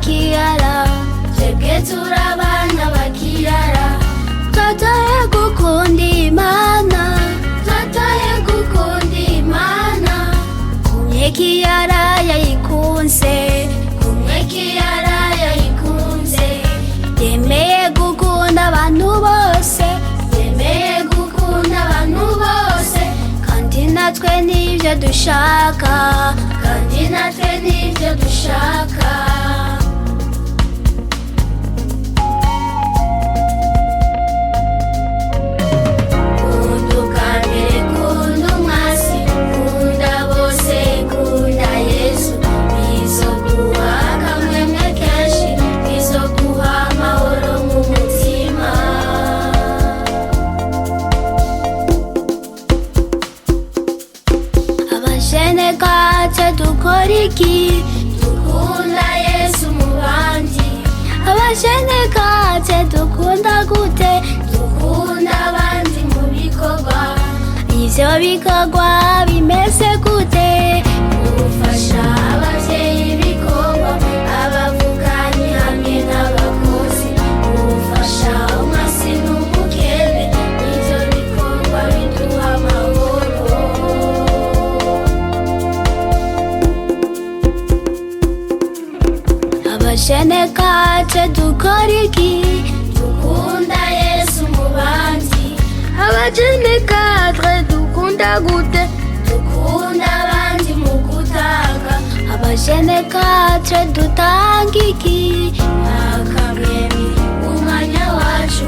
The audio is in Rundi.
bakirara, twebwe turabana bakirara. Twataye gukunda Imana, twataye gukunda Imana. Kumwe Kiara yayikunze, kumwe Kiara yayikunze. Yemeye gukunda abantu bose, yemeye gukunda abantu bose. Kandi natwe nivyo dushaka, kandi natwe nivyo dushaka. Abashenekaje dukora iki? Dukunda Yesu mu bandi. Abashenekaje dukunda gute? Dukunda abandi mu bikorwa. Ivyo bikorwa bimeze gute? Gufasha abavyeyi ibikorwa, abavukanyi hamwe n'abakozi. Gufasha umwasi n'umukene, ivyo bikorwa biduha amahoro. Abashenekaje dukora iki? Dukunda Yesu mu bandi. Abashenekaje dukunda gute? Dukunda abandi mu gutanga. Abashenekaje dutanga iki? Akamwemi umwanya wacu.